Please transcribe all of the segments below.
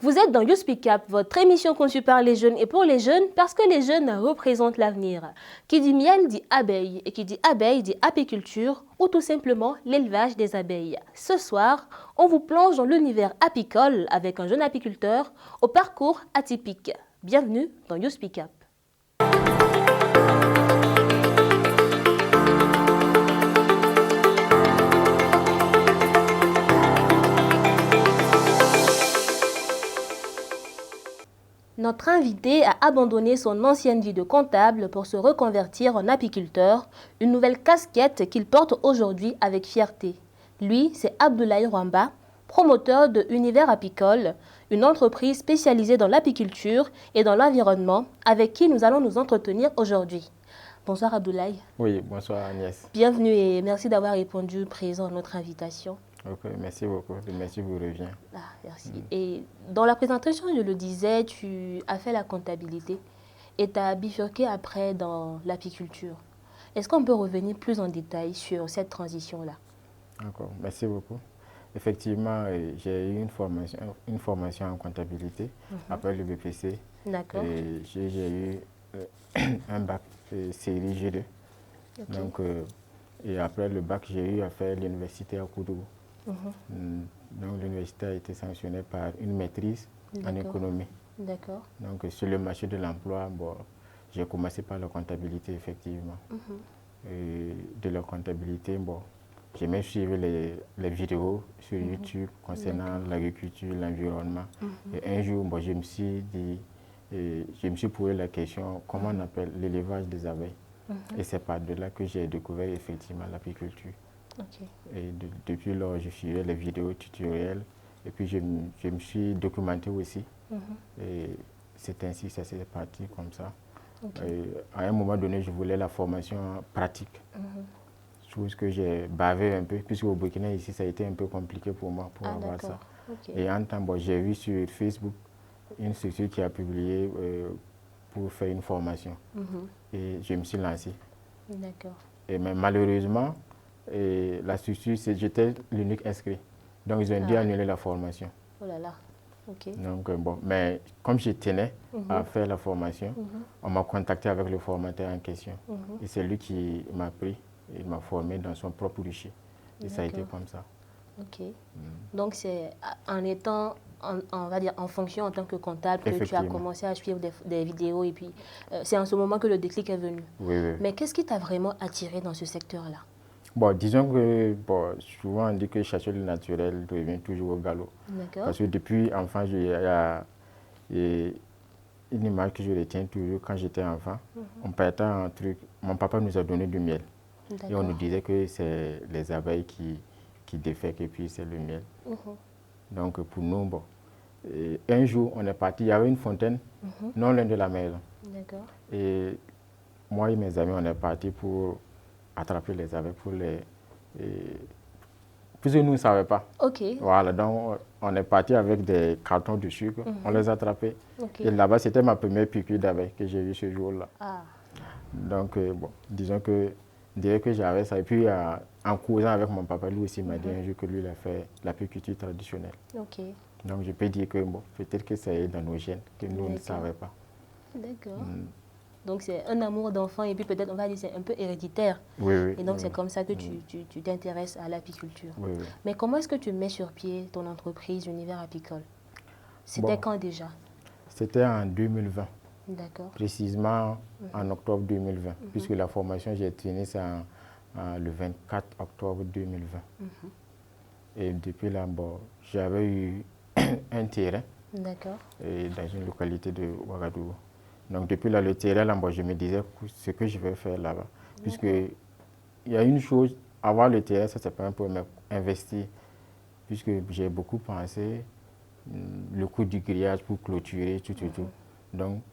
Vous êtes dans You Speak Up, votre émission conçue par les jeunes et pour les jeunes parce que les jeunes représentent l'avenir. Qui dit miel dit abeille et qui dit abeille dit apiculture ou tout simplement l'élevage des abeilles. Ce soir, on vous plonge dans l'univers apicole avec un jeune apiculteur au parcours atypique. Bienvenue dans You Speak Up. Notre invité a abandonné son ancienne vie de comptable pour se reconvertir en apiculteur, une nouvelle casquette qu'il porte aujourd'hui avec fierté. Lui, c'est Abdoulaye Rwamba, promoteur de Univers Apicole, une entreprise spécialisée dans l'apiculture et dans l'environnement, avec qui nous allons nous entretenir aujourd'hui. Bonsoir Abdoulaye. Oui, bonsoir Agnès. Bienvenue et merci d'avoir répondu présent à notre invitation. Ok, merci beaucoup. Le merci vous revient. Ah, merci. Et dans la présentation, je le disais, tu as fait la comptabilité et tu as bifurqué après dans l'apiculture. Est-ce qu'on peut revenir plus en détail sur cette transition-là? D'accord, merci beaucoup. Effectivement, j'ai eu une formation en comptabilité après le BPC. D'accord. Et j'ai eu un bac série G2. Okay. Donc, et après le bac, j'ai eu à faire l'université à Koudougou. Donc l'université a été sanctionnée par une maîtrise en économie. D'accord. Donc sur le marché de l'emploi, bon, j'ai commencé par la comptabilité effectivement. Et de la comptabilité, bon, j'ai même suivi les vidéos sur YouTube concernant l'agriculture, l'environnement. Et un jour, bon, je me suis posé la question comment on appelle l'élevage des abeilles. Et c'est par de là que j'ai découvert effectivement l'apiculture. Okay. Et depuis lors, je suivais les vidéos tutoriels et puis je me suis documenté aussi. Et c'est ainsi, ça s'est parti comme ça. Okay. À un moment donné, je voulais la formation pratique. Chose que j'ai bavé un peu, puisque au Burkina, ici, ça a été un peu compliqué pour moi pour avoir ça. Okay. Et en temps, bon, j'ai vu sur Facebook une structure qui a publié pour faire une formation. Et je me suis lancé. D'accord. Et mais malheureusement, et la structure, j'étais l'unique inscrit. Donc, ils ont dû annuler la formation. Oh là là, ok. Donc, bon, mais comme je tenais à faire la formation, on m'a contacté avec le formateur en question. Et c'est lui qui m'a pris, il m'a formé dans son propre rucher. Et ça a été comme ça. Ok. Donc, c'est en étant, on va dire, en fonction en tant que comptable que tu as commencé à suivre des vidéos et puis c'est en ce moment que le déclic est venu. Oui, oui. Mais qu'est-ce qui t'a vraiment attiré dans ce secteur-là? Bon, disons que souvent on dit que chercher le naturel revient toujours au galop. Parce que depuis enfant, il y a une image que je retiens toujours quand j'étais enfant. On partait un truc, mon papa nous a donné du miel. Et on nous disait que c'est les abeilles qui défèquent et puis c'est le miel. Donc pour nous, bon, un jour on est parti, il y avait une fontaine non loin de la maison. Et moi et mes amis, on est partis pour attraper les abeilles puisque nous ne savions pas. Voilà, donc on est parti avec des cartons de sucre, on les a attrapés. Et là-bas, c'était ma première piqûre d'abeille que j'ai eue ce jour-là. Donc, bon, disons que dès que j'avais ça, et puis en causant avec mon papa, lui aussi m'a dit un jour que lui, il a fait l'apiculture traditionnelle. Donc, je peux dire que bon, peut-être que c'est dans nos gènes, que nous ne savions pas. D'accord. Donc, c'est un amour d'enfant et puis peut-être, on va dire, c'est un peu héréditaire. Oui, oui. Et donc, c'est comme ça que tu t'intéresses à l'apiculture. Oui, oui. Mais comment est-ce que tu mets sur pied ton entreprise Univers Apicole? C'était quand déjà? C'était en 2020. D'accord. Précisément en octobre 2020, puisque la formation, j'ai terminé ça le 24 octobre 2020. Et depuis là, bon, j'avais eu un terrain dans une localité de Ouagadougou. Donc depuis là, le terrain, là, bon, je me disais ce que je vais faire là-bas. Puisque il y a une chose, avoir le terrain, ça c'est pas un problème, investir. Puisque j'ai beaucoup pensé, le coût du grillage pour clôturer, tout. Donc,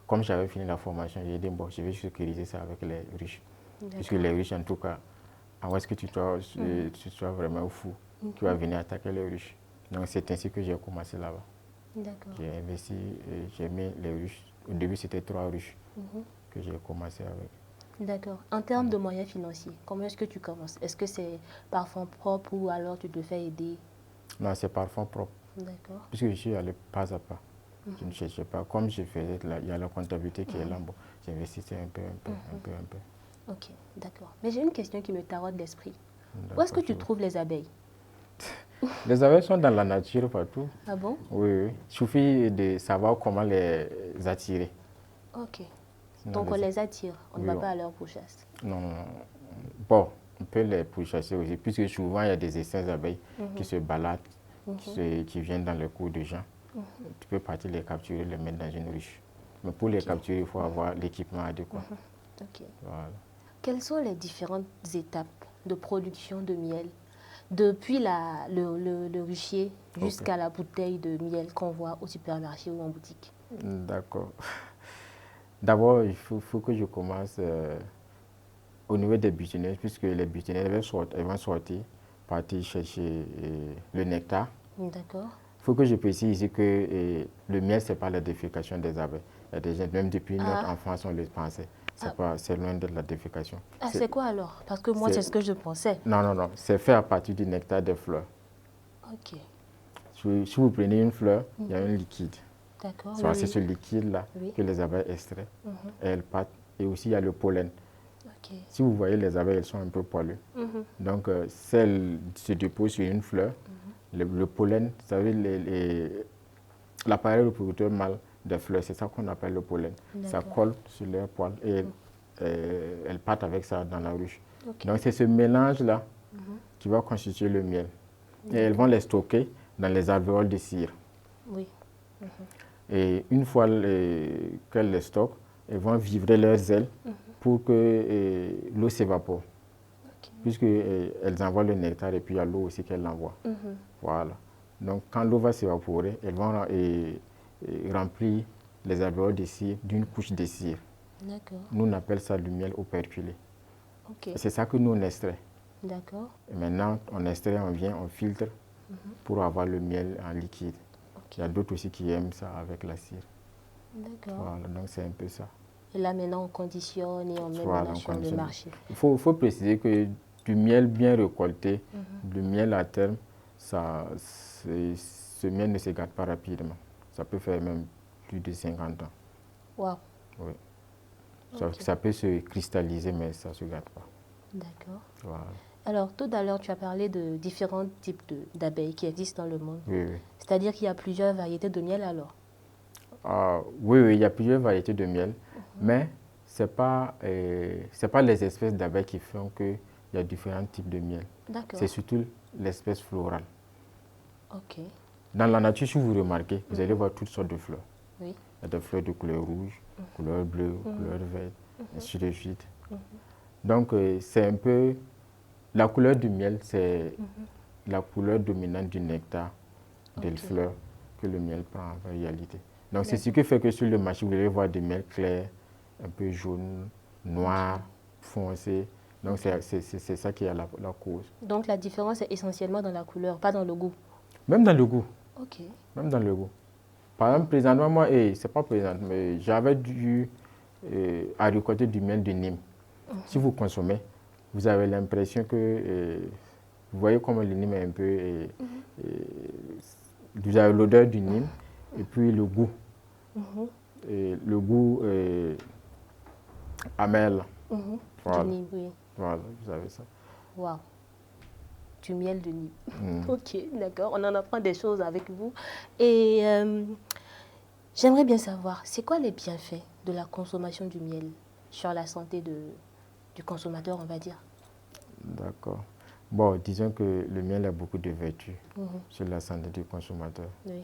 comme j'avais fini la formation, j'ai dit, bon, je vais sécuriser ça avec les riches. Puisque les riches, en tout cas, où est-ce que tu sois vraiment fou, tu vas venir attaquer les riches. Donc c'est ainsi que j'ai commencé là-bas. J'ai investi, j'ai mis les ruches. Au début, c'était 3 ruches que j'ai commencé avec. D'accord. En termes de moyens financiers, comment est-ce que tu commences? Est-ce que c'est par fonds propres ou alors tu te fais aider? Non, c'est par fonds propres. D'accord. Puisque je suis allé pas à pas. Je ne cherchais pas. Comme je faisais, il y a la comptabilité qui est là, bon, j'investissais un peu. Ok, d'accord. Mais j'ai une question qui me taraude l'esprit. Où est-ce que D'accord, tu trouves les abeilles? Les abeilles sont dans la nature partout. Ah bon? Oui, oui. Il suffit de savoir comment les attirer. Ok. Sinon, Donc on les attire, on ne oui, va pas à leur pourchasse. non, non, non. Bon, on peut les pourchasser aussi, puisque souvent il y a des essais d'abeilles qui se baladent, qui viennent dans le cours de gens. Tu peux partir les capturer, les mettre dans une ruche. Mais pour les capturer, il faut avoir l'équipement adéquat. Ok. Voilà. Quelles sont les différentes étapes de production de miel depuis le ruchier jusqu'à la bouteille de miel qu'on voit au supermarché ou en boutique? D'accord. D'abord, il faut que je commence au niveau des butineuses, puisque les butineuses elles vont sortir, partir chercher le nectar. D'accord. Il faut que je précise ici que le miel, ce n'est pas la défécation des abeilles. Il y a des gens, même depuis notre enfance, on le pensait. C'est loin de la défécation. Ah, c'est quoi alors? Parce que moi, c'est ce que je pensais. Non, non, non. C'est fait à partir du nectar des fleurs. Ok. Si vous prenez une fleur, il y a un liquide. D'accord. C'est ce liquide-là que les abeilles extraient et elles partent. Et aussi, il y a le pollen. Ok. Si vous voyez les abeilles, elles sont un peu poilues. Donc, celles se déposent sur une fleur. Le pollen, vous savez, l'appareil reproducteur mâle des fleurs, c'est ça qu'on appelle le pollen. Ça colle sur leurs poils et elles partent avec ça dans la ruche. Okay. Donc, c'est ce mélange-là qui va constituer le miel. Et elles vont les stocker dans les alvéoles de cire. Oui. Et une fois qu'elles les stockent, elles vont vibrer leurs ailes pour que l'eau s'évapore. Okay. Puisqu'elles envoient le nectar et puis il y a l'eau aussi qu'elles envoient. Voilà. Donc quand l'eau va s'évaporer, elles vont remplir les alvéoles de cire d'une couche de cire. Nous on appelle ça du miel operculé. Okay. C'est ça que nous on extrait. D'accord. Et maintenant on extrait, on vient, on filtre pour avoir le miel en liquide. Okay. Il y a d'autres aussi qui aiment ça avec la cire. D'accord. Voilà, donc c'est un peu ça. Et là maintenant on conditionne et on met sur le marché. Il faut préciser que du miel bien récolté, du miel à terme, ce miel ne se gâte pas rapidement. Ça peut faire même plus de 50 ans. Wow. Oui. Okay. Ça peut se cristalliser, mais ça ne se gâte pas. D'accord. Voilà. Alors, tout à l'heure, tu as parlé de différents types d'abeilles qui existent dans le monde. Oui, oui. C'est-à-dire qu'il y a plusieurs variétés de miel alors? Oui, il y a plusieurs variétés de miel, mais ce n'est pas les espèces d'abeilles qui font qu'il y a différents types de miel. C'est surtout l'espèce florale. Ok. Dans la nature, si vous remarquez, vous allez voir toutes sortes de fleurs. Oui. Il y a des fleurs de couleur rouge, couleur bleue, couleur verte, ainsi de suite. Donc, c'est un peu... La couleur du miel, c'est la couleur dominante du nectar des fleurs que le miel prend en réalité. Donc, c'est ce qui fait que sur le marché, vous allez voir des miels clairs, un peu jaunes, noirs, foncés. Donc, c'est ça qui est la cause. Donc, la différence est essentiellement dans la couleur, pas dans le goût? Même dans le goût. Ok. Même dans le goût. Par exemple, présentement, moi, c'est pas présent, mais j'avais dû à récolter du miel de Nîmes. Si vous consommez, vous avez l'impression que... vous voyez comment le Nîmes est un peu... vous avez l'odeur du Nîmes et puis le goût. Et le goût amer. Voilà. Du Nîmes, oui. Voilà, vous avez ça. Waouh. Du miel de Nîmes. Ok, d'accord. On en apprend des choses avec vous. Et j'aimerais bien savoir, c'est quoi les bienfaits de la consommation du miel sur la santé du consommateur, on va dire? D'accord. Bon, disons que le miel a beaucoup de vertus sur la santé du consommateur. Oui.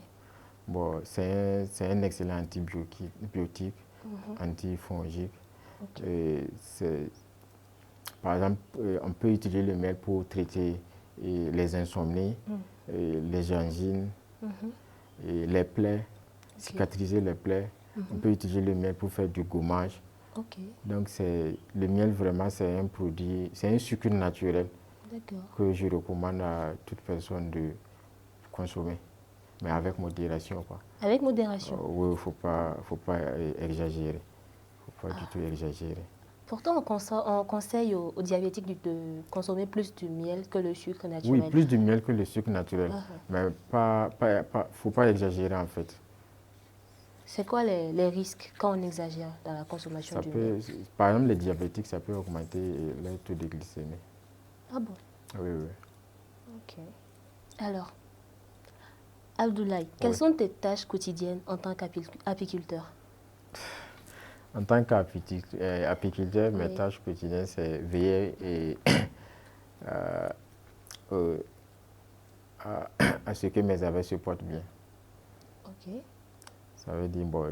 Bon, c'est un excellent antibiotique, antifongique. Okay. Par exemple, on peut utiliser le miel pour traiter les insomnies, les angines, et les plaies, cicatriser les plaies. On peut utiliser le miel pour faire du gommage. Donc, le miel, vraiment, c'est un produit, c'est un sucre naturel que je recommande à toute personne de consommer, mais avec modération, quoi. Avec modération? Oui, il ne faut pas exagérer. Il ne faut pas du tout exagérer. Pourtant, on conseille aux diabétiques de consommer plus du miel que le sucre naturel. Oui, plus du miel que le sucre naturel. Mais faut pas exagérer en fait. C'est quoi les risques quand on exagère dans la consommation du miel? Par exemple, les diabétiques, ça peut augmenter leur taux de glycémie. Ah bon? Oui, oui. Ok. Alors, Abdoulaye, quelles sont tes tâches quotidiennes en tant qu'apiculteur? En tant qu'apiculteur, mes tâches quotidiennes, c'est veiller euh, euh, à ce que mes abeilles se portent bien. Ok. Ça veut dire, bon,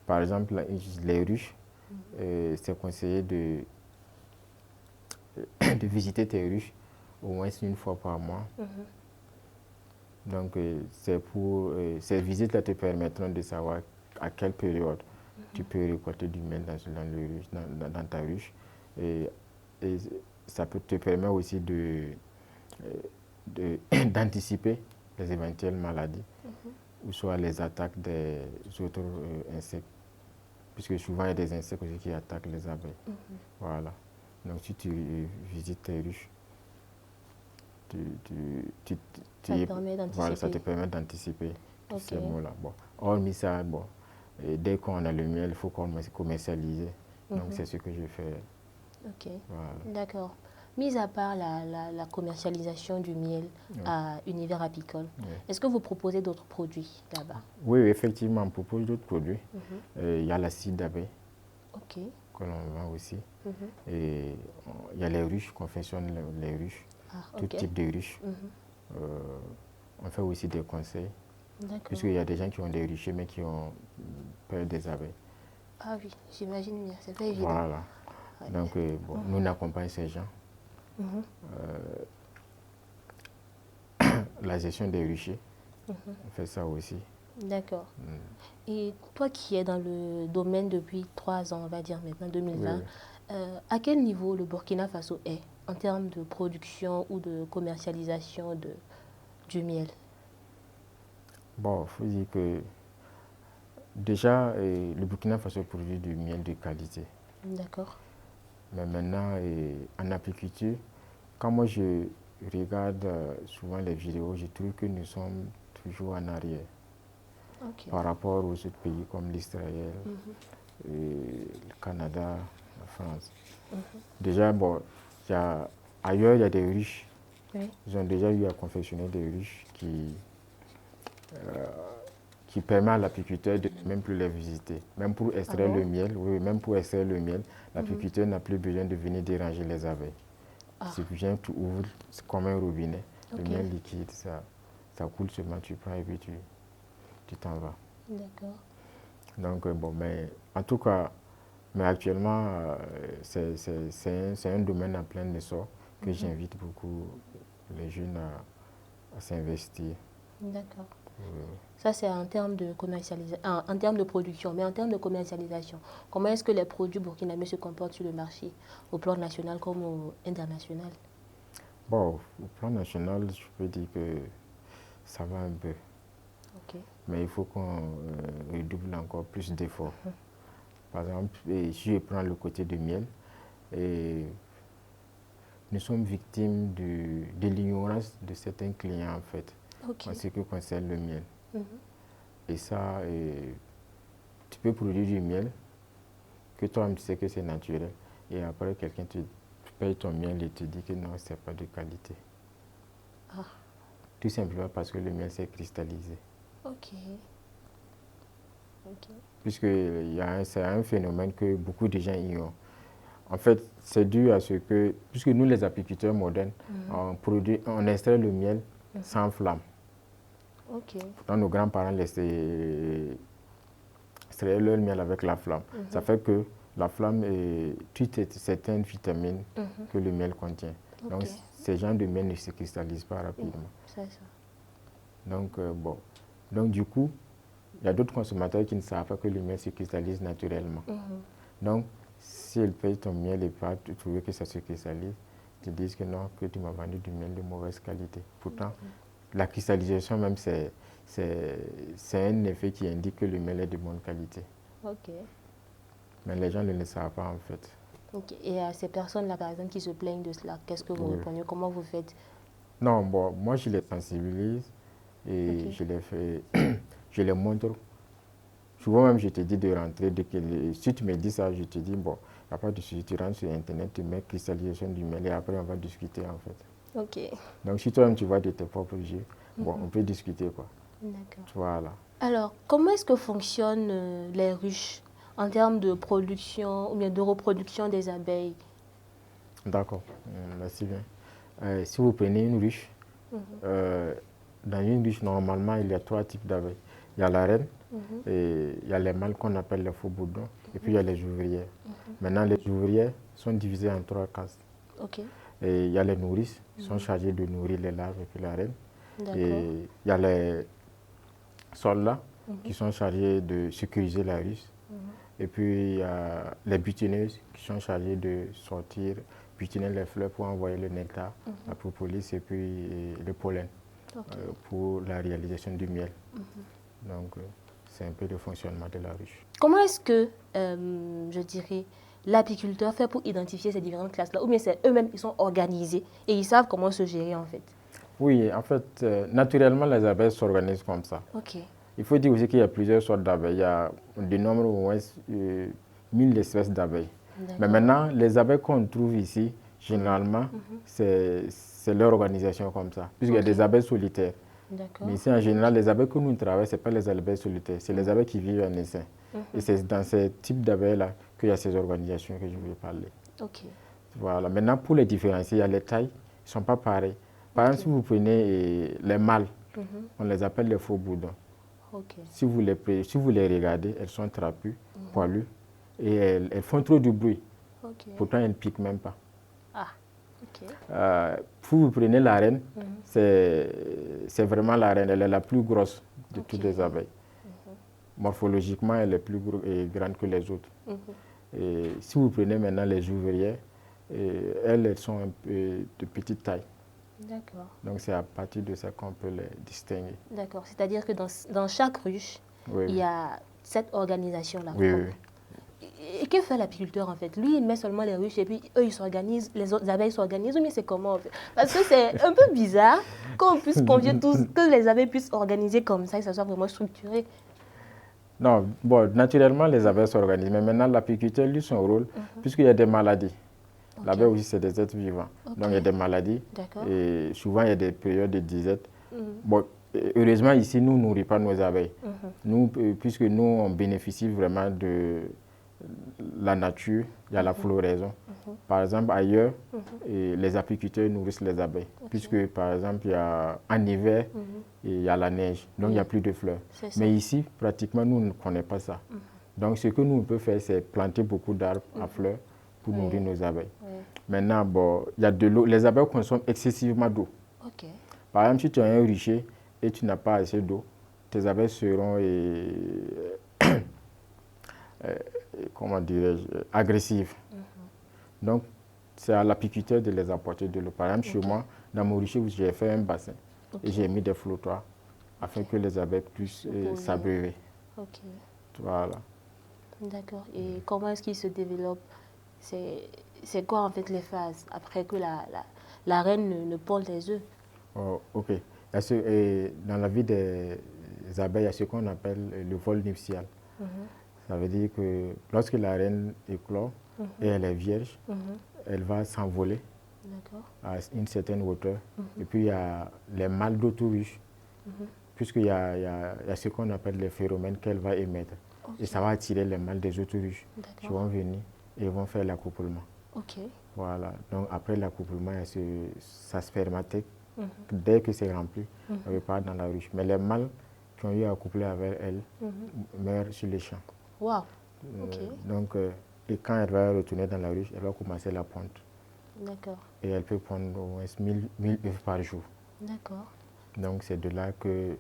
par exemple, les ruches, c'est conseillé de visiter tes ruches au moins une fois par mois. Donc, ces visites-là te permettront de savoir à quelle période tu peux récolter du miel dans ta ruche. Et ça te permet aussi d'anticiper les éventuelles maladies ou soit les attaques des autres insectes. Puisque souvent, il y a des insectes aussi qui attaquent les abeilles. Voilà. Donc, si tu visites tes ruches, ça te permet d'anticiper tous ces mots-là. Bon. Hormis ça, bon, dès qu'on a le miel, il faut commercialiser. Donc, c'est ce que je fais. Ok, voilà. D'accord. Mis à part la commercialisation du miel à Univers Apicole, est-ce que vous proposez d'autres produits là-bas? Oui, effectivement, on propose d'autres produits. Il y a l'acide d'abeille que l'on vend aussi. Et il y a les ruches, qu'on confectionne les ruches, tout type de ruches. On fait aussi des conseils. Puisqu'il y a des gens qui ont des ruchers mais qui ont peur des abeilles. Ah oui, j'imagine bien, c'est pas évident. Voilà. Donc, nous, on accompagne ces gens. La gestion des ruchers, on fait ça aussi. D'accord. Et toi qui es dans le domaine depuis 3 ans, on va dire maintenant, 2020, à quel niveau le Burkina Faso est en termes de production ou de commercialisation du miel? Bon, il faut dire que déjà, le Burkina Faso produit du miel de qualité. D'accord. Mais maintenant, en apiculture, quand moi je regarde souvent les vidéos, je trouve que nous sommes toujours en arrière par rapport aux autres pays comme l'Israël, le Canada, la France. Déjà, bon, ailleurs, il y a des ruches. Ils ont déjà eu à confectionner des ruches qui permettent à l'apiculteur de ne même plus les visiter. Même pour extraire le miel, même pour extraire le miel, l'apiculteur n'a plus besoin de venir déranger les abeilles. Si tu viens, tu ouvres, c'est comme un robinet, le miel liquide, ça coule seulement, tu prends et puis tu t'en vas. D'accord. Donc, bon, mais en tout cas, mais actuellement, c'est un domaine en plein essor que j'invite beaucoup les jeunes à s'investir. D'accord. Ça, c'est en termes de commercialisation, en termes de production. Mais en termes de commercialisation, comment est-ce que les produits burkinabés se comportent sur le marché, au plan national comme au international? Bon, au plan national, je peux dire que ça va un peu. Mais il faut qu'on redouble encore plus d'efforts. Par exemple, si je prends le côté du miel, nous sommes victimes de l'ignorance de certains clients, en fait, en ce qui concerne le miel. Et ça, tu peux produire du miel, que toi-même tu sais que c'est naturel, et après quelqu'un te paye ton miel et te dit que non, c'est pas de qualité. Tout simplement parce que le miel s'est cristallisé. Puisque c'est un phénomène que beaucoup de gens ignorent. En fait, c'est dû à ce que, puisque nous les apiculteurs modernes, on extrait le miel sans flamme. Pourtant, nos grands-parents extrayaient leur miel avec la flamme. Ça fait que la flamme tue certaines vitamines que le miel contient. Donc, ces genres de miel ne se cristallisent pas rapidement. Donc, Donc, du coup, il y a d'autres consommateurs qui ne savent pas que le miel se cristallise naturellement. Donc, si ils payent ton miel et pas trouver que ça se cristallise, ils te disent que non, que tu m'as vendu du miel de mauvaise qualité. Pourtant, la cristallisation même, c'est un effet qui indique que le miel est de bonne qualité. Mais les gens ne le savent pas en fait. Ok. Et à ces personnes-là, par exemple, qui se plaignent de cela, qu'est-ce que vous Oui. répondez? Comment vous faites? Non, bon, moi je les sensibilise et Ok. je les fais, je les montre. Souvent même, je te dis de rentrer, si tu me dis ça, je te dis, bon, il n'y a pas de souci, tu rentres sur Internet, tu mets cristallisation du mail et après on va discuter en fait. Ok. Donc si toi-même tu vois de tes propres yeux, bon, on peut discuter quoi. D'accord. Voilà. Alors, comment est-ce que fonctionnent les ruches en termes de production ou bien de reproduction des abeilles? D'accord, merci bien. Si vous prenez une ruche, euh, dans une ruche, normalement, il y a 3 types d'abeilles. Il y a la reine, et il y a les mâles qu'on appelle les faux bourdons, et puis il y a les ouvrières. Maintenant, les ouvrières sont divisées en 3 castes. Ok. Et il y a les nourrices, qui sont chargées de nourrir les larves et puis la reine. D'accord. Et il y a les soldats, qui sont chargés de sécuriser la ruche. Et puis, il y a les butineuses qui sont chargées de sortir, butiner les fleurs pour envoyer le nectar, la propolis et puis le pollen pour la réalisation du miel. Donc, c'est un peu le fonctionnement de la ruche. Comment est-ce que, je dirais, l'apiculteur fait pour identifier ces différentes classes-là? Ou bien c'est eux-mêmes, ils sont organisés et ils savent comment se gérer en fait? Oui, en fait, naturellement, les abeilles s'organisent comme ça. Ok. Il faut dire aussi qu'il y a plusieurs sortes d'abeilles. Il y a du nombre au moins 1000 espèces d'abeilles. Mais maintenant, les abeilles qu'on trouve ici, généralement, c'est leur organisation comme ça. Puisqu'il y a des abeilles solitaires. Mais ici, en général, les abeilles que nous travaillons, ce n'est pas les abeilles solitaires, c'est les abeilles qui vivent en essaim. Et c'est dans ces types d'abeilles-là qu'il y a ces organisations que je voulais parler. Ok. Voilà. Maintenant, pour les différencier, il y a les tailles, ils ne sont pas pareils. Par exemple, si vous prenez les mâles, on les appelle les faux bourdons. Ok. Si vous les regardez, elles sont trapues, poilues, et elles font trop de bruit. Ok. Pourtant, elles ne piquent même pas. Ah, ok. Si vous prenez la reine, c'est vraiment la reine. Elle est la plus grosse de toutes les abeilles. Morphologiquement, elle est plus grande que les autres. Et si vous prenez maintenant les ouvrières, elles sont un peu de petite taille. D'accord. Donc c'est à partir de ça qu'on peut les distinguer. D'accord. C'est-à-dire que dans chaque ruche, il y a cette organisation-là. Oui, oui. Et que fait l'apiculteur en fait? Lui, il met seulement les ruches et puis eux, ils s'organisent, les autres abeilles s'organisent. Mais c'est comment en fait? Parce que c'est un peu bizarre qu'on puisse convier tous, que les abeilles puissent organiser comme ça et que ça soit vraiment structuré. Non, bon, naturellement, les abeilles s'organisent. Mais maintenant, l'apiculteur, lui, son rôle, puisqu'il y a des maladies. L'abeille aussi, c'est des êtres vivants. Donc, il y a des maladies. Et souvent, il y a des périodes de disette. Bon, heureusement, ici, nous ne nourrissons pas nos abeilles. Nous, puisque nous, on bénéficie vraiment de la nature, il y a la floraison. Par exemple, ailleurs, les apiculteurs nourrissent les abeilles. Puisque, par exemple, en hiver, il y a la neige. Donc, il n'y a plus de fleurs. Mais ici, pratiquement, nous ne connaissons pas ça. Donc, ce que nous, on peut faire, c'est planter beaucoup d'arbres à fleurs pour nourrir nos abeilles. Maintenant, bon, il y a de l'eau. Les abeilles consomment excessivement d'eau. Par exemple, si tu as un rucher et tu n'as pas assez d'eau, tes abeilles seront, comment dirais-je, agressives. Donc, c'est à l'apiculteur de les apporter de l'eau. Par exemple, chez moi, dans mon rucher, j'ai fait un bassin et j'ai mis des flottoirs afin que les abeilles puissent s'abreuver. Voilà. D'accord. Et comment est-ce qu'ils se développent? C'est quoi en fait les phases après que la reine ne pond les œufs? Oh, ok. Dans la vie des abeilles, il y a ce qu'on appelle le vol nuptial. Ça veut dire que lorsque la reine éclore et elle est vierge, elle va s'envoler à une certaine hauteur. Et puis il y a les mâles d'autoruche, puisqu'il y a ce qu'on appelle les phéromènes qu'elle va émettre. Et ça va attirer les mâles des autoruches qui vont venir et vont faire l'accouplement. Voilà. Donc après l'accouplement, il y a sa spermathèque. Dès que c'est rempli, elle repart dans la ruche. Mais les mâles qui ont eu à accoupler avec elle meurent sur les champs. Wow. Donc, et quand elle va retourner dans la ruche, elle va commencer la ponte. Et elle peut pondre au moins 1000 œufs par jour. Donc c'est de là que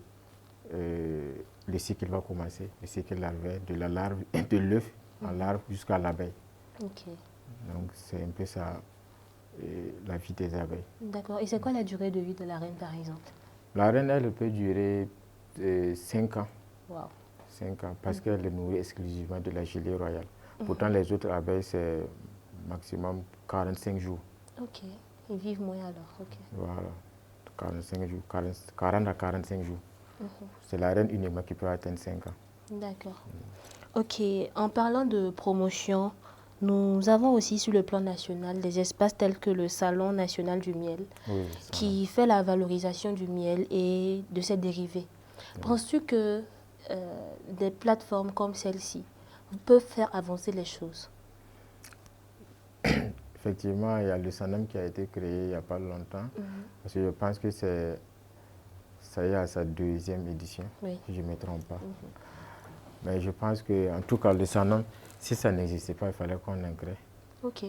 le cycle va commencer, le cycle larvaire, de la larve, de l'œuf en larve jusqu'à l'abeille. Donc c'est un peu ça, la vie des abeilles. D'accord. Et c'est quoi la durée de vie de la reine par exemple? La reine, elle peut durer 5 ans. Wow. 5 ans, parce qu'elle est nourrie exclusivement de la gelée royale. Pourtant, les autres abeilles, c'est maximum 45 jours. Ok. Ils vivent moins alors. Ok. Voilà. 45 jours, 40 à 45 jours. C'est la reine uniquement qui peut atteindre 5 ans. D'accord. Ok. En parlant de promotion, nous avons aussi sur le plan national des espaces tels que le Salon national du miel, Oui, qui fait la valorisation du miel et de ses dérivés. Penses-tu que des plateformes comme celle-ci peuvent faire avancer les choses? Effectivement, il y a le SANAM qui a été créé il n'y a pas longtemps. Parce que je pense que ça y est à sa 2e édition, Oui. si je ne me trompe pas. Mais je pense que, en tout cas, le SANAM, si ça n'existait pas, il fallait qu'on en crée. Ok.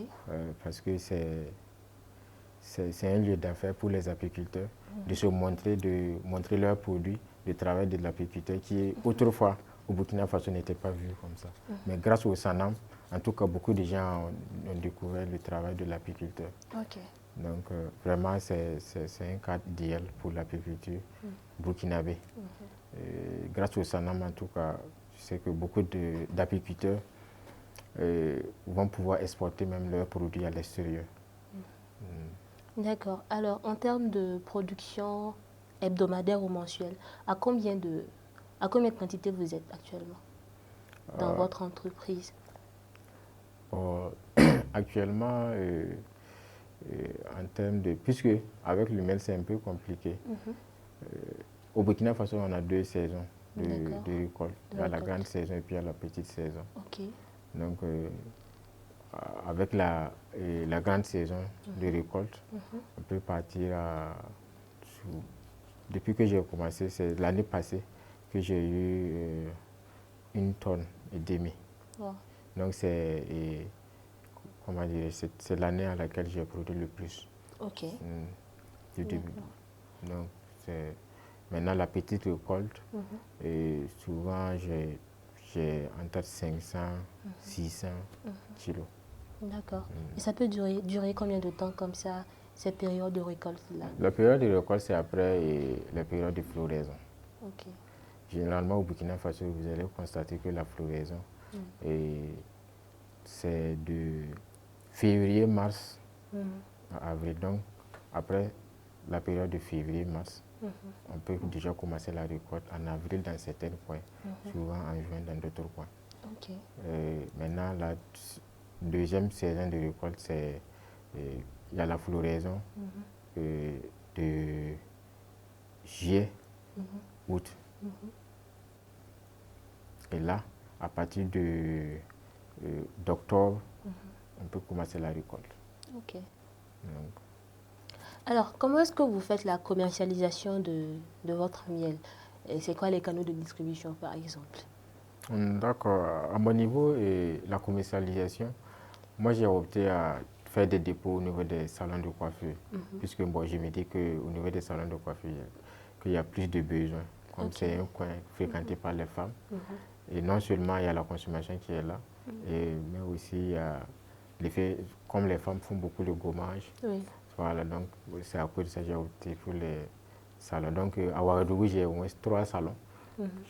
Parce que c'est un lieu d'affaires pour les apiculteurs, de se montrer, de montrer leurs produits, le travail de l'apiculteur qui, autrefois, au Burkina Faso, n'était pas vu comme ça. Mais grâce au SANAM, en tout cas, beaucoup de gens ont découvert le travail de l'apiculteur. Ok. Donc, vraiment, c'est un cadre idéal pour l'apiculture burkinabé. Grâce au SANAM, en tout cas, je sais que beaucoup d'apiculteurs vont pouvoir exporter même leurs produits à l'extérieur. D'accord. Alors, en termes de production hebdomadaire ou mensuelle, à combien de quantités vous êtes actuellement dans votre entreprise? Actuellement, en termes de... Puisque avec le miel, c'est un peu compliqué. Au Burkina Faso, on a 2 saisons de récolte. Il y a la grande saison et puis il y a la petite saison. Ok. Donc, avec la grande saison de récolte, on peut partir depuis que j'ai commencé, c'est l'année passée que j'ai eu 1,5 tonne. Wow. Donc, comment dire, c'est l'année à laquelle j'ai produit le plus. Ok. Du début. Donc, maintenant la petite récolte, et souvent j'ai entre 500, 600 kilos. D'accord. Et ça peut durer combien de temps comme ça, cette période de récolte-là? La période de récolte, c'est après la période de floraison. Ok. Généralement, au Burkina Faso, vous allez constater que la floraison, c'est de février-mars à avril. Donc, après la période de février-mars, on peut déjà commencer la récolte en avril dans certains coins, souvent en juin dans d'autres coins. Ok. Maintenant, la 2e saison de récolte, il y a la floraison de juillet, août. Et là, à partir d'octobre, on peut commencer la récolte. Ok. Donc, alors, comment est-ce que vous faites la commercialisation de votre miel? Et c'est quoi les canaux de distribution, par exemple? d'accord. À mon niveau, la commercialisation, moi j'ai opté à faire des dépôts au niveau des salons de coiffure, puisque bon, je me dis qu'au niveau des salons de coiffure, qu'il y a plus de besoins, comme c'est un coin fréquenté par les femmes. Et non seulement il y a la consommation qui est là, mais aussi il y a l'effet, comme les femmes font beaucoup de gommage. Oui. Voilà, donc c'est à cause de ça que j'ai opté pour les salons. Donc à Ouagadougou, j'ai au moins 3 salons.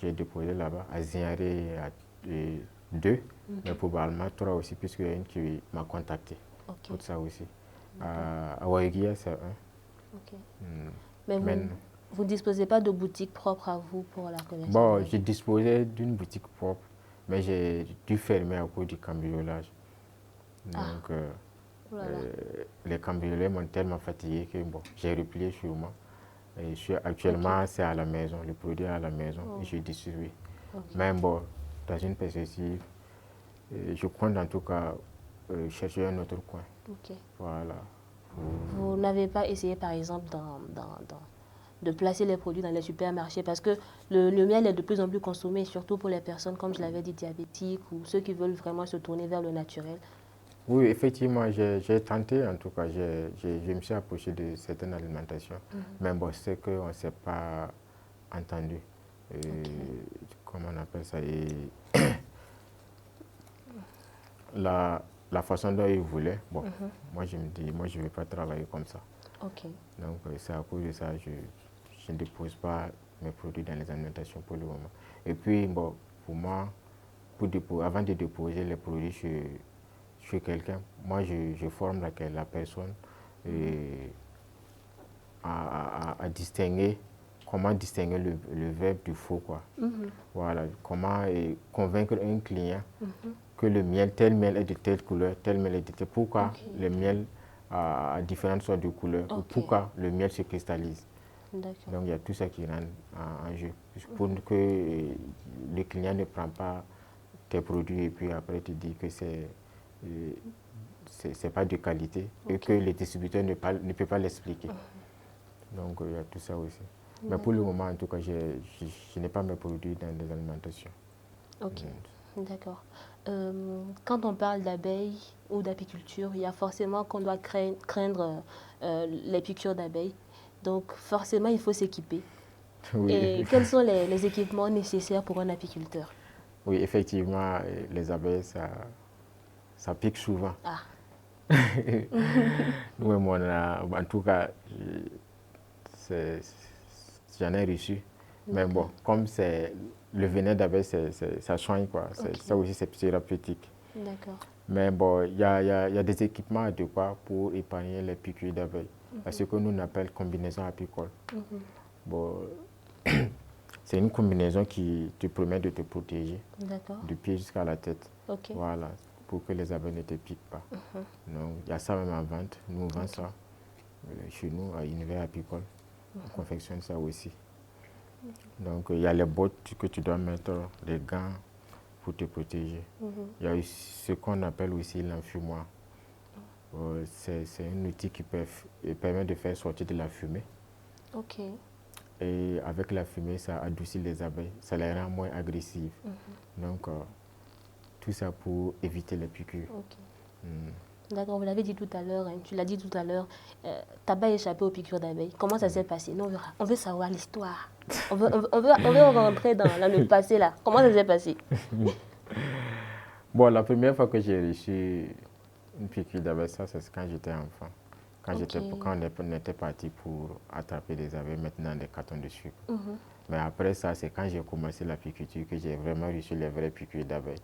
J'ai déposé là-bas. À Ziaré, il y a 2, mais probablement 3 aussi, puisqu'il y a une qui m'a contacté pour ça aussi. À Ouaguia, c'est 1. Ok. Mais vous ne disposez pas de boutique propre à vous pour la commercialisation? Bon, j'ai disposé d'une boutique propre, mais j'ai dû fermer à cause du cambriolage. Donc, les cambrioleurs m'ont tellement fatigué que bon, j'ai replié sur moi. Et actuellement, c'est à la maison, le produit est à la maison et je distribue. Même bon, dans une perspective, je compte en tout cas chercher un autre coin. Ok. Voilà. Vous n'avez pas essayé, par exemple, de placer les produits dans les supermarchés parce que le miel est de plus en plus consommé, surtout pour les personnes, comme je l'avais dit, diabétiques ou ceux qui veulent vraiment se tourner vers le naturel. Oui, effectivement, j'ai tenté, en tout cas, je me suis approché de certaines alimentations, mais bon, c'est qu'on ne s'est pas entendu. Comment on appelle ça? La façon dont ils voulaient, bon, moi je me dis, moi je ne vais pas travailler comme ça. Ok. Donc c'est à cause de ça que je ne dépose pas mes produits dans les alimentations pour le moment. Et puis, bon, pour moi, avant de déposer les produits chez quelqu'un, moi je forme la personne à distinguer, comment distinguer le vrai du faux, quoi. Voilà, comment convaincre un client que tel miel est de telle couleur, tel miel est de telle. Pourquoi le miel a différentes sortes de couleurs, ou pourquoi le miel se cristallise. Donc il y a tout ça qui rentre en jeu. Pour que le client ne prend pas tes produits et puis après te dit que c'est pas de qualité et que les distributeurs ne peuvent pas l'expliquer. Donc il y a tout ça aussi. Mais pour le moment, en tout cas, je n'ai pas mes produits dans les alimentations. Ok, d'accord. Quand on parle d'abeilles ou d'apiculture, il y a forcément qu'on doit craindre les piqûres d'abeilles. Donc forcément, il faut s'équiper. Oui. Et quels sont les équipements nécessaires pour un apiculteur? Oui, effectivement, les abeilles, ça pique souvent. Ah. Oui, en tout cas, j'en ai reçu. Mais bon, comme c'est le venin d'abeille, ça soigne, quoi. Ça aussi, c'est thérapeutique. D'accord. Mais bon, il y a des équipements adéquats pour épargner les piqûres d'abeilles. C'est ce que nous on appelle combinaison apicole. Bon, c'est une combinaison qui te permet de te protéger du pied jusqu'à la tête. Voilà, pour que les abeilles ne te piquent pas. Donc, il y a ça même en vente. Nous, on vend ça chez nous à Univers Apicole. On confectionne ça aussi. Donc, il y a les bottes que tu dois mettre, les gants pour te protéger. Il y a ce qu'on appelle aussi l'enfumoir. C'est un outil qui permet de faire sortir de la fumée. Et avec la fumée, ça adoucit les abeilles, ça les rend moins agressives. Donc, tout ça pour éviter les piqûres. D'accord, vous l'avez dit tout à l'heure, tu l'as dit tout à l'heure, t'as pas échappé aux piqûres d'abeilles. Comment ça s'est passé? Non, on veut savoir l'histoire. On veut rentrer dans le passé là. Comment ça s'est passé? Bon, la première fois que j'ai reçu une piqûre d'abeille, c'est quand j'étais enfant. Quand on était parti pour attraper des abeilles, mettre dans des cartons de sucre. Mais après ça, c'est quand j'ai commencé l'apiculture que j'ai vraiment reçu les vraies piqûres d'abeilles.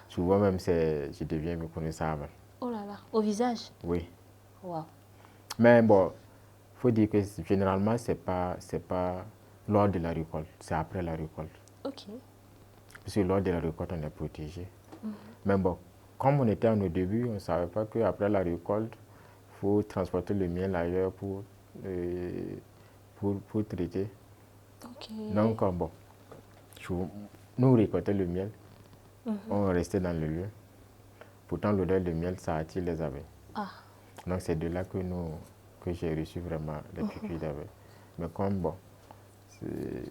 Souvent même, je deviens méconnaissable. Oh là là, au visage? Oui. Wow. Mais bon, il faut dire que généralement, c'est pas lors de la récolte, c'est après la récolte. Parce que lors de la récolte, on est protégé. Mais bon, comme on était à nos débuts, on ne savait pas qu'après la récolte, il faut transporter le miel ailleurs pour traiter. Donc, bon, nous récoltions le miel, on restait dans le lieu. Pourtant, l'odeur de miel, ça attire les abeilles. Donc, c'est de là que j'ai reçu vraiment les piqûres d'abeilles. Mais comme, bon,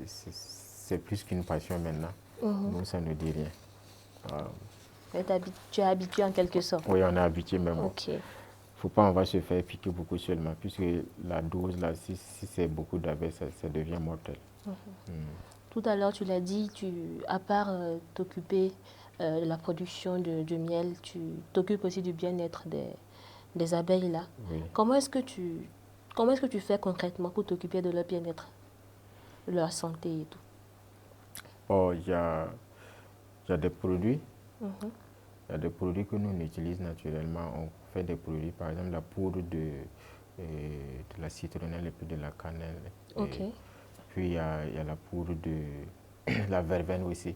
c'est plus qu'une passion maintenant, nous, ça ne dit rien. Tu es habitué en quelque sorte? Oui, on est habitué, mais bon. Faut pas, on va se faire piquer beaucoup seulement, puisque la dose, là, si c'est beaucoup d'abeilles, ça devient mortel. Tout à l'heure, tu l'as dit, à part t'occuper de la production de miel, tu t'occupes aussi du bien-être des abeilles là. Comment est-ce que tu fais concrètement pour t'occuper de leur bien-être, de leur santé et tout? Oh, il y a des produits. Il y a des produits que nous on utilise naturellement. On fait des produits, par exemple la poudre de la citronnelle et puis de la cannelle. Puis il y a la poudre de la verveine aussi.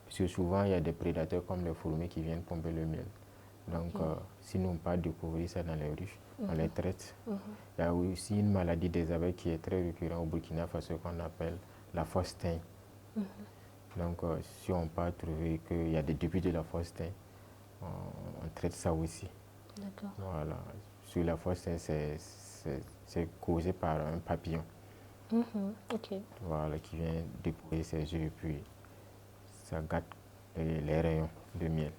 Parce que souvent il y a des prédateurs comme les fourmis qui viennent pomper le miel. Donc si nous n'avons pas découvert ça dans les ruches, on les traite. Il y a aussi une maladie des abeilles qui est très récurrente au Burkina Faso qu'on appelle la fausse teinte. Donc si on peut trouver qu'il y a des débuts de la fausse teinte, on traite ça aussi. Voilà. Sur la fausse teinte, c'est causé par un papillon. Voilà, qui vient déposer ses œufs et puis ça gâte les rayons de miel.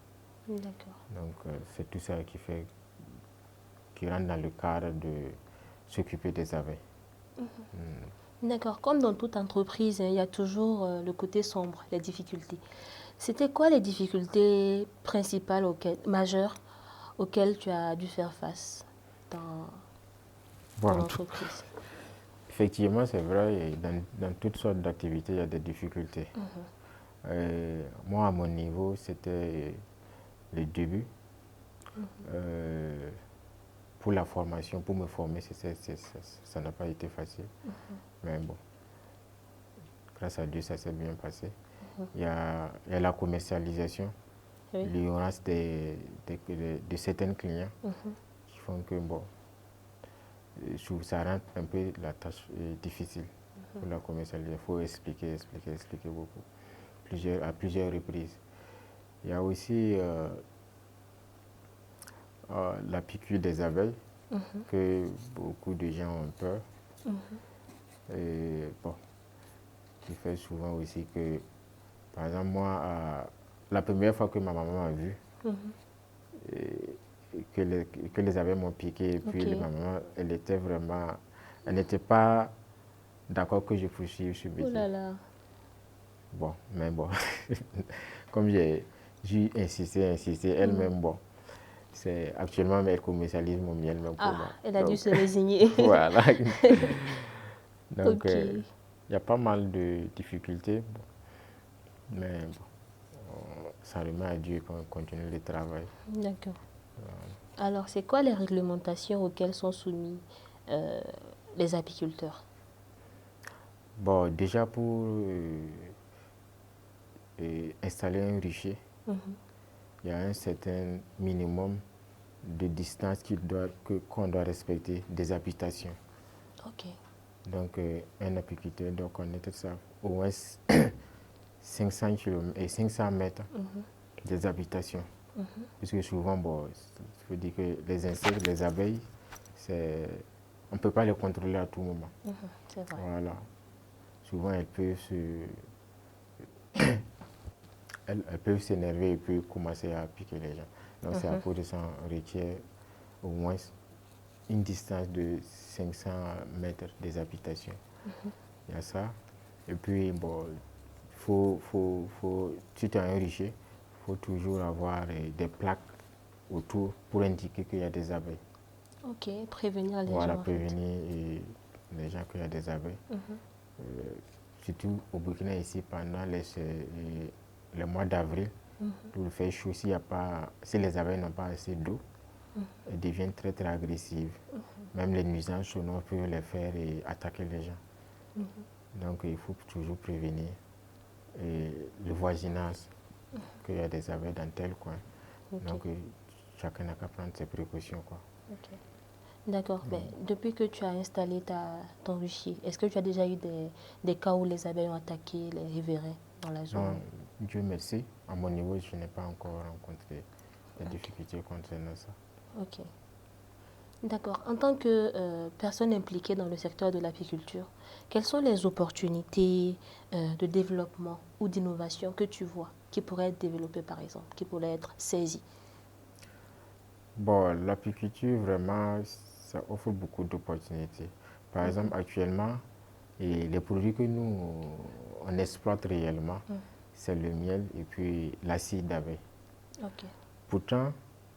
Donc c'est tout ça qui rentre dans le cadre de s'occuper des abeilles. D'accord. Comme dans toute entreprise, il y a toujours le côté sombre, les difficultés. C'était quoi les difficultés principales majeures auxquelles tu as dû faire face dans l'entreprise? Effectivement, c'est vrai, dans toutes sortes d'activités, il y a des difficultés. Moi, à mon niveau, c'était le début. Pour la formation, pour me former, ça n'a pas été facile. Mais bon, grâce à Dieu, ça s'est bien passé. Il y a la commercialisation, l'ignorance de certains clients qui font que, bon, ça rend un peu la tâche difficile pour la commercialisation. Il faut expliquer beaucoup, à plusieurs reprises. Il y a aussi la piqûre des abeilles, que beaucoup de gens ont peur. Et bon, qui fait souvent aussi que, par exemple, moi, la première fois que ma maman m'a vu, que les abeilles m'ont piqué, et puis ma maman, elle n'était pas d'accord que je poursuive ce métier. Oh là là. Bon, mais bon, comme j'ai insisté, elle-même, bon, actuellement, elle commercialise mon miel même pour moi. Elle a dû se résigner. Voilà. Donc, Ok. il y a pas mal de difficultés, mais bon, ça remet à Dieu qu'on continue le travail. D'accord. Alors, c'est quoi les réglementations auxquelles sont soumis les apiculteurs? Bon, déjà pour installer un rucher, il y a un certain minimum de distance qu'on doit respecter des habitations. Ok. Donc, un apiculteur doit connaître ça, au moins 500 mètres des habitations. Parce que souvent, bon, il faut dire que les insectes, les abeilles, on ne peut pas les contrôler à tout moment. C'est vrai. Voilà. Souvent, elles peuvent s'énerver et puis commencer à piquer les gens. Donc, c'est à cause de ça qu'on requiert au moins une distance de 500 mètres des habitations. Il y a ça. Et puis, bon, si tu as un rucher, il faut toujours avoir des plaques autour pour indiquer qu'il y a des abeilles. Ok, prévenir les gens. Voilà, prévenir les gens qu'il y a des abeilles. Surtout au Burkina ici, pendant le mois d'avril, où il fait chaud, si les abeilles n'ont pas assez d'eau, elles deviennent très très agressives. Même les nuisances sonores peuvent les faire attaquer les gens. Donc il faut toujours prévenir le voisinage qu'il y a des abeilles dans tel coin. Donc chacun n'a qu'à prendre ses précautions, quoi. D'accord. Depuis que tu as installé ton rucher, est-ce que tu as déjà eu des cas où les abeilles ont attaqué les riverains dans la zone? Non, Dieu merci. À mon niveau, je n'ai pas encore rencontré des difficultés concernant ça. Ok. D'accord. En tant que personne impliquée dans le secteur de l'apiculture, quelles sont les opportunités de développement ou d'innovation que tu vois qui pourraient être développées, par exemple, qui pourraient être saisies? Bon, l'apiculture, vraiment, ça offre beaucoup d'opportunités. Par exemple, actuellement, les produits que on exploite réellement, c'est le miel et puis l'acide d'abeille. Pourtant,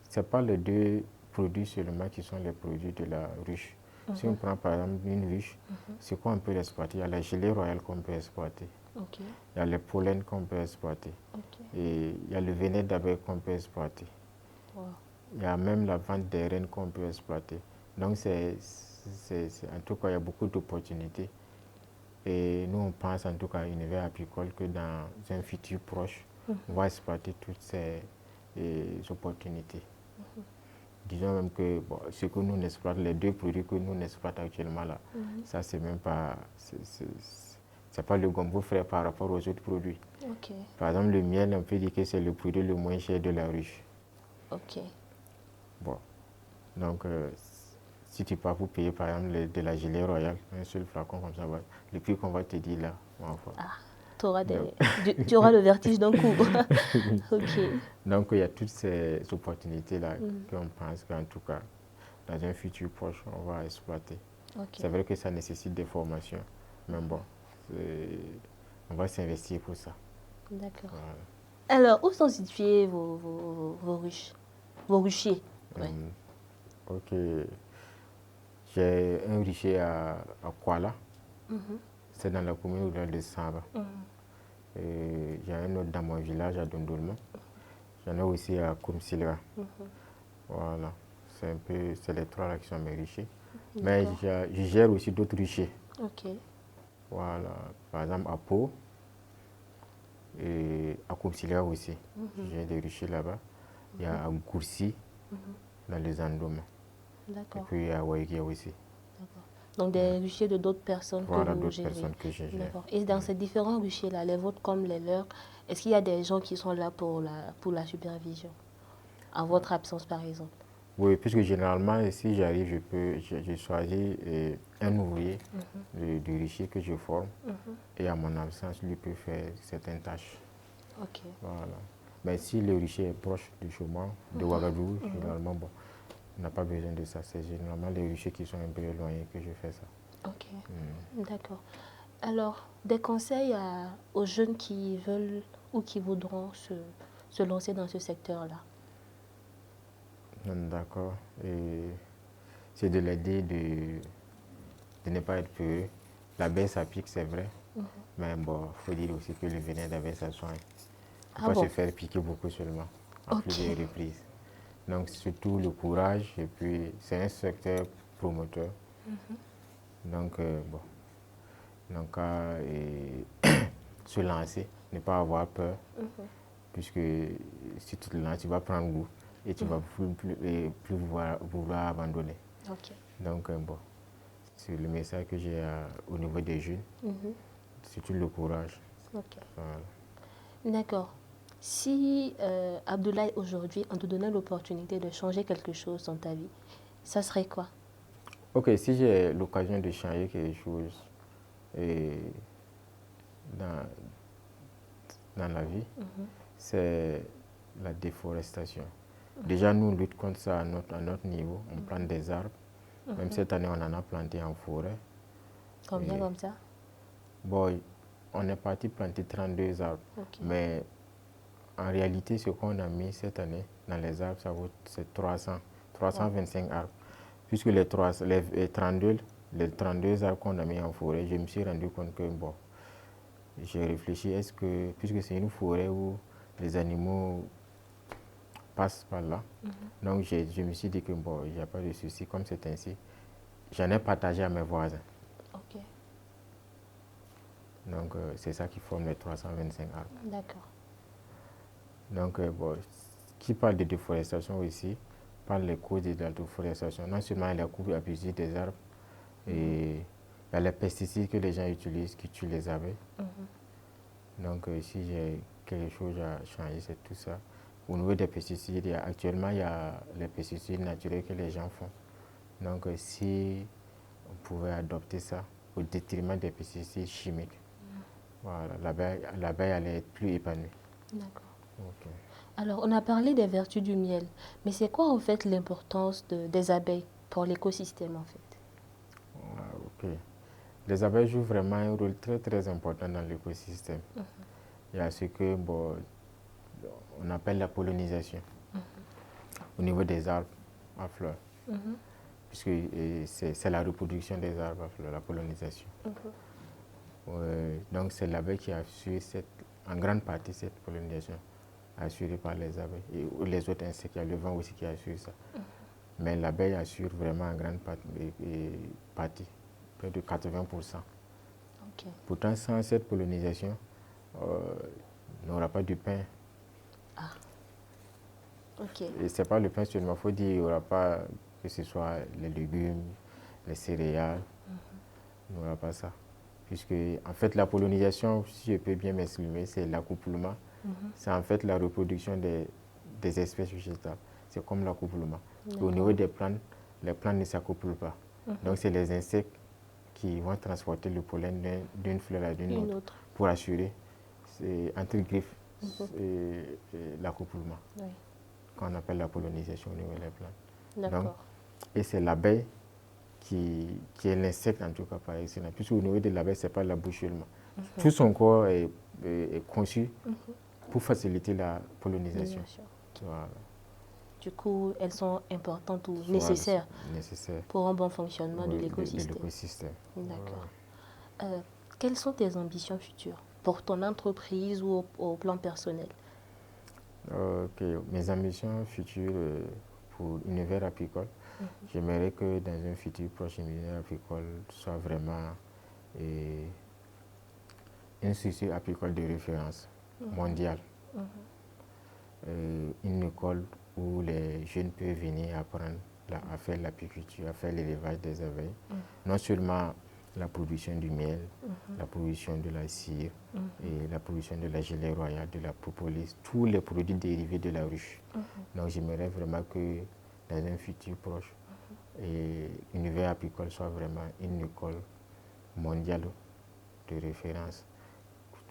ce n'est pas les deux produits seulement qui sont les produits de la ruche. Si on prend par exemple une ruche, c'est quoi on peut exploiter? Il y a la gelée royale qu'on peut exploiter. Il y a les pollens qu'on peut exploiter. Et il y a le venin d'abeille qu'on peut exploiter. Il y a même la vente des reines qu'on peut exploiter. Donc, en tout cas, il y a beaucoup d'opportunités. Et nous, on pense en tout cas à l'univers apicole que dans un futur proche, on va exploiter toutes ces opportunités. Disons même que ce que nous exploitons, les deux produits que nous exploitons actuellement là, ça c'est même pas, c'est pas le gombo frais par rapport aux autres produits. Par exemple, le miel, on peut dire que c'est le produit le moins cher de la ruche. Bon, donc si tu pars pour payer par exemple de la gelée royale, un seul flacon comme ça, le prix qu'on va te dire là, tu auras le vertige d'un coup. Donc il y a toutes ces opportunités-là qu'on pense qu'en tout cas, dans un futur proche, on va exploiter. C'est vrai que ça nécessite des formations, mais bon, on va s'investir pour ça. D'accord. Voilà. Alors, où sont situés vos ruches, vos ruchers? Ok. J'ai un rucher à Kuala. C'est dans la commune rurale de Samba. J'ai un autre dans mon village à Dondolma. J'en ai aussi à Koumsilra. Voilà, c'est les trois là qui sont mes ruchers. Mais je gère aussi d'autres ruchers. Ok. Voilà, par exemple à Pau et à Koumsilra aussi. J'ai des ruchers là-bas. Il y a à Goursi, dans les Andoms. D'accord. Et puis à Waïgia aussi. D'accord. Donc des ruchers de d'autres personnes Voilà, que vous d'autres gérez. personnes que je gère. D'accord. Et dans ces différents ruchers-là, les vôtres comme les leurs, est-ce qu'il y a des gens qui sont là pour la supervision, en votre absence par exemple? Oui, puisque généralement, si j'arrive, je choisis un ouvrier du rucher que je forme et à mon absence, lui peut faire certaines tâches. Ok. Voilà. Mais si le rucher est proche du chez moi, de Ouagadougou, généralement, bon, on n'a pas besoin de ça. C'est généralement les ruchers qui sont un peu éloignés que je fais ça. Ok. D'accord. Alors, des conseils aux jeunes qui veulent ou qui voudront se lancer dans ce secteur-là? D'accord. Et c'est de l'aider de ne pas être peureux. L'abeille, ça pique, c'est vrai. Mais bon, il faut dire aussi que le venin d'abeille, ça soigne. Il ne faut pas se faire piquer beaucoup seulement, en plusieurs reprises. Donc, surtout le courage. Et puis, c'est un secteur promoteur. Donc, bon, donc se lancer, ne pas avoir peur. Puisque si tu te lances, tu vas prendre goût et tu vas plus vouloir abandonner. Ok. Donc, bon, c'est le message que j'ai au niveau des jeunes. Surtout le courage. Ok. Voilà. D'accord. Si Abdoulaye, aujourd'hui, on te donnait l'opportunité de changer quelque chose dans ta vie, ça serait quoi? Ok, si j'ai l'occasion de changer quelque chose dans la vie, c'est la déforestation. Déjà, nous luttons contre ça à notre niveau. On plante des arbres. Même cette année, on en a planté en forêt. Combien comme ça? Bon, on est parti planter 32 arbres. Okay. Mais en réalité, ce qu'on a mis cette année dans les arbres, c'est 325 arbres. Puisque les 32 arbres qu'on a mis en forêt, je me suis rendu compte que, bon, j'ai réfléchi, puisque c'est une forêt où les animaux passent par là, donc je me suis dit que, bon, il n'y a pas de souci, comme c'est ainsi. J'en ai partagé à mes voisins. Ok. Donc, c'est ça qui forme les 325 arbres. D'accord. Donc, bon, qui parle de déforestation ici, parle des causes de la déforestation. Non seulement la coupe abusive des arbres, et il y a les pesticides que les gens utilisent qui tuent les abeilles. Donc, si j'ai quelque chose à changer, c'est tout ça. Au niveau des pesticides, actuellement, il y a les pesticides naturels que les gens font. Donc, si on pouvait adopter ça au détriment des pesticides chimiques, voilà, l'abeille allait être plus épanouie. D'accord. Okay. Alors, on a parlé des vertus du miel, mais c'est quoi en fait l'importance des abeilles pour l'écosystème en fait? Ok. Les abeilles jouent vraiment un rôle très très important dans l'écosystème. Il y a ce que bon, on appelle la pollinisation au niveau des arbres à fleurs, puisque c'est la reproduction des arbres à fleurs, la pollinisation. Donc c'est l'abeille qui assure en grande partie cette pollinisation, assurée par les abeilles et les autres insectes. Il y a le vent aussi qui assure ça. Mais l'abeille assure vraiment en grande partie, près de 80%. Okay. Pourtant, sans cette pollinisation, on n'aura pas de pain. Ah. Ok. Et ce n'est pas le pain seulement, il faut dire qu'il n'y aura pas, que ce soit les légumes, les céréales, il n'y aura pas ça. Puisque, en fait, la pollinisation, si je peux bien m'exprimer, c'est l'accouplement. C'est en fait la reproduction des espèces végétales. C'est comme l'accouplement. Au niveau des plantes, les plantes ne s'accouplent pas. Donc, c'est les insectes qui vont transporter le pollen d'une fleur à une autre pour assurer, entre griffes, l'accouplement, qu'on appelle la pollinisation au niveau des plantes. Donc, et c'est l'abeille qui est l'insecte en tout cas par excellence. Puisque au niveau de l'abeille, ce n'est pas la bouche seulement. Tout son corps est conçu pour faciliter la pollinisation. Voilà. Du coup, elles sont importantes ou nécessaires pour un bon fonctionnement de l'écosystème. D'accord. Quelles sont tes ambitions futures? pour ton entreprise ou au plan personnel? Ok, mes ambitions futures pour l'univers apicole, j'aimerais que dans un futur proche, l'univers apicole soit vraiment une structure apicole de référence mondiale. Une école où les jeunes peuvent venir apprendre à faire l'apiculture, à faire l'élevage des abeilles. Non seulement la production du miel, la production de la cire, et la production de la gelée royale, de la propolis, tous les produits dérivés de la ruche. Donc j'aimerais vraiment que dans un futur proche, l'univers apicole soit vraiment une école mondiale de référence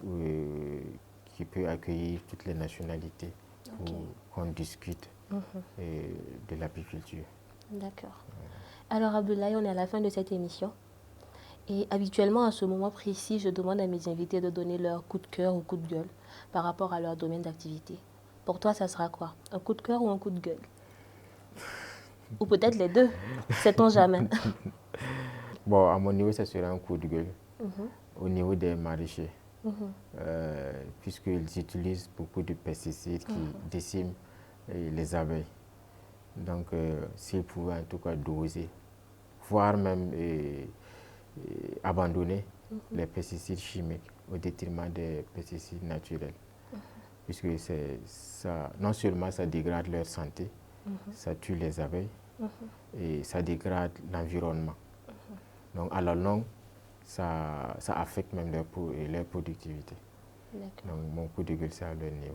qui peut accueillir toutes les nationalités pour qu'on discute de l'apiculture. D'accord. Alors Abdoulaye, on est à la fin de cette émission. Et habituellement, à ce moment précis, je demande à mes invités de donner leur coup de cœur ou coup de gueule par rapport à leur domaine d'activité. Pour toi, ça sera quoi? Un coup de cœur ou un coup de gueule? Ou peut-être les deux, sait-on jamais. Bon, à mon niveau, ça sera un coup de gueule. Au niveau des maraîchers, puisqu'ils utilisent beaucoup de pesticides qui déciment les abeilles. Donc, s'ils pouvaient en tout cas doser, voire même abandonner les pesticides chimiques au détriment des pesticides naturels. Puisque ça, non seulement ça dégrade leur santé, ça tue les abeilles et ça dégrade l'environnement. Donc à la longue, ça affecte même leur productivité. Donc mon coup de gueule, c'est à leur niveau.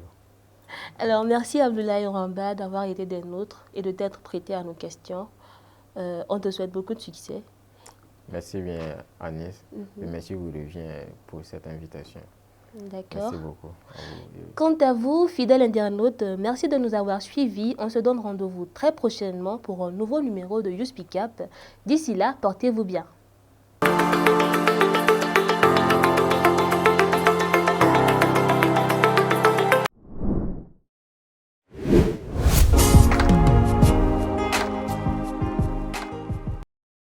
Alors merci Abdoulaye Oramba d'avoir été des nôtres et de t'être prêté à nos questions. On te souhaite beaucoup de succès. Merci bien Agnès et merci vous revient pour cette invitation. D'accord. Merci beaucoup. Quant à vous, fidèles internautes, merci de nous avoir suivis. On se donne rendez-vous très prochainement pour un nouveau numéro de You Speak Up. D'ici là, portez-vous bien.